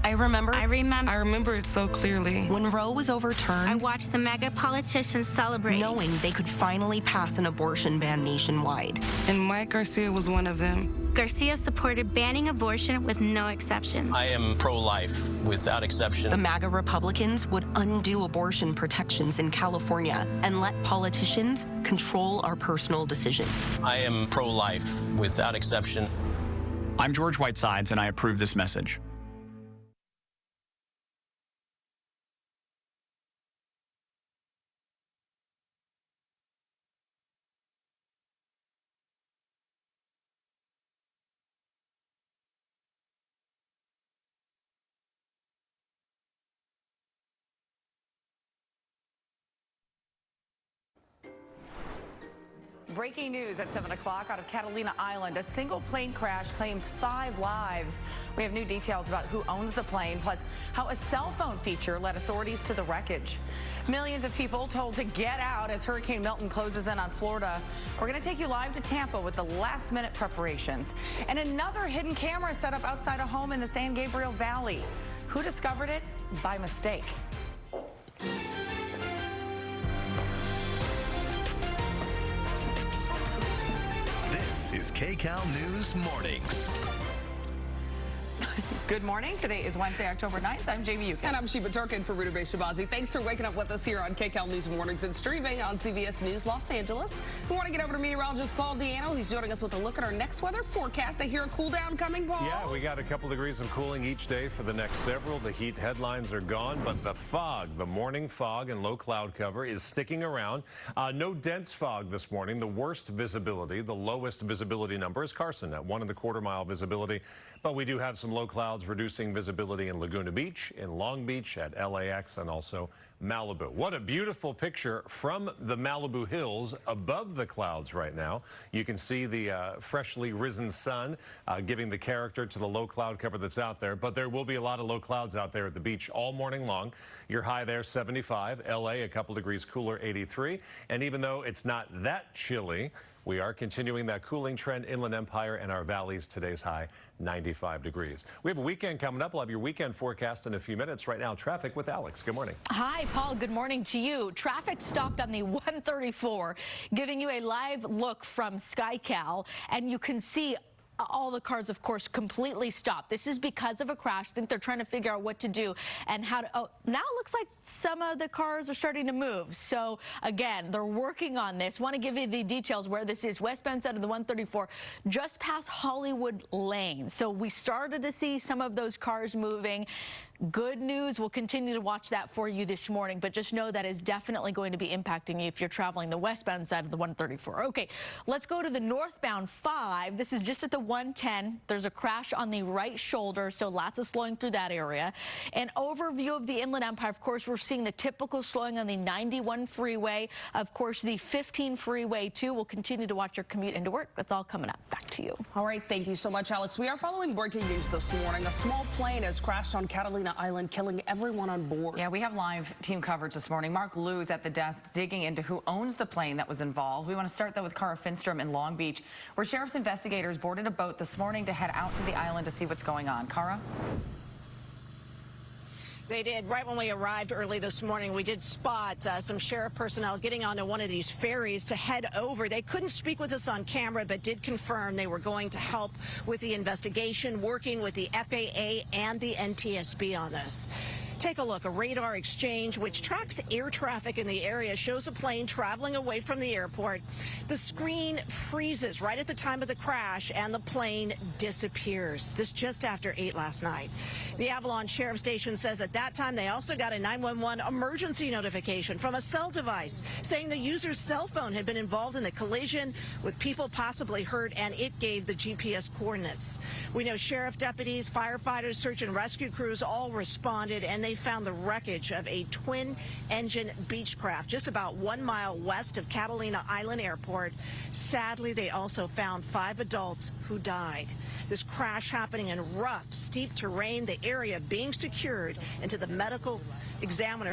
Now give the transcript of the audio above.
I remember it so clearly. when Roe was overturned. I watched the mega politicians celebrate, knowing they could finally pass an abortion ban nationwide. And Mike Garcia was one of them. Garcia supported banning abortion with no exceptions. I am pro-life without exception. The MAGA Republicans would undo abortion protections in California and let politicians control our personal decisions. I am pro-life without exception. I'm George Whitesides, and I approve this message. Breaking news at 7 o'clock out of Catalina Island. A single plane crash claims 5 lives. We have new details about who owns the plane, plus how a cell phone feature led authorities to the wreckage. Millions of people told to get out as Hurricane Milton closes in on Florida. We're going to take you live to Tampa with the last-minute preparations. And another hidden camera set up outside a home in the San Gabriel Valley. Who discovered it by mistake? Is Kcal News Mornings. Good morning. Today is Wednesday, October 9th. I'm Jamie Yukas. And I'm Sheba Turkin for Ruta Shabazi. Thanks for waking up with us here on Kcal News Mornings and streaming on CBS News Los Angeles. We want to get over to meteorologist Paul Diano. He's joining us with a look at our next weather forecast. I hear a cool down coming, Paul. Yeah, we got a couple degrees of cooling each day for the next several. The heat headlines are gone, but the fog, the morning fog and low cloud cover is sticking around. No dense fog this morning. The worst visibility, the lowest visibility number is Carson at 1¼ mile visibility. But we do have some low clouds reducing visibility in Laguna Beach, in Long Beach, at LAX, and also Malibu. What a beautiful picture from the Malibu Hills above the clouds right now. You can see the freshly risen sun giving the character to the low cloud cover that's out there. But there will be a lot of low clouds out there at the beach all morning long. Your high there, 75. LA, a couple degrees cooler, 83. And even though it's not that chilly, we are continuing that cooling trend. Inland Empire and our valleys, today's high, 95 degrees. We have a weekend coming up. We'll have your weekend forecast in a few minutes. Right now, traffic with Alex. Good morning. Hi, Paul. Good morning to you. Traffic stopped on the 134, giving you a live look from Kcal, and you can see all the cars, of course, completely stopped. This is because of a crash. I think they're trying to figure out what to do and how to. Oh, now it looks like some of the cars are starting to move. So again, they're working on this. Want to give you the details where this is. Westbound side of the 134, just past Hollywood Lane. So we started to see some of those cars moving. Good news. We'll continue to watch that for you this morning, but just know that is definitely going to be impacting you if you're traveling the westbound side of the 134. Okay, let's go to the northbound 5. This is just at the 110. There's a crash on the right shoulder, so lots of slowing through that area. An overview of the Inland Empire. Of course, we're seeing the typical slowing on the 91 freeway. Of course, the 15 freeway, too. We'll continue to watch your commute into work. That's all coming up. Back to you. All right. Thank you so much, Alex. We are following breaking news this morning. A small plane has crashed on Catalina Island, killing everyone on board. Yeah, we have live team coverage this morning. Mark Liu's at the desk digging into who owns the plane that was involved. We want to start, though, with Cara Finstrom in Long Beach, where sheriff's investigators boarded a boat this morning to head out to the island to see what's going on. Cara? They did. Right when we arrived early this morning, we did spot some sheriff personnel getting onto one of these ferries to head over. They couldn't speak with us on camera, but did confirm they were going to help with the investigation, working with the FAA and the NTSB on this. Take a look. A radar exchange which tracks air traffic in the area shows a plane traveling away from the airport. The screen freezes right at the time of the crash and the plane disappears. This just after 8 last night. The Avalon Sheriff Station says at that time they also got a 911 emergency notification from a cell device saying the user's cell phone had been involved in a collision with people possibly hurt, and it gave the GPS coordinates. We know sheriff deputies, firefighters, search and rescue crews all responded, and they found the wreckage of a twin-engine Beechcraft just about 1 mile west of Catalina Island Airport. Sadly, they also found 5 adults who died. This crash happening in rough, steep terrain, the area being secured into the medical examiner.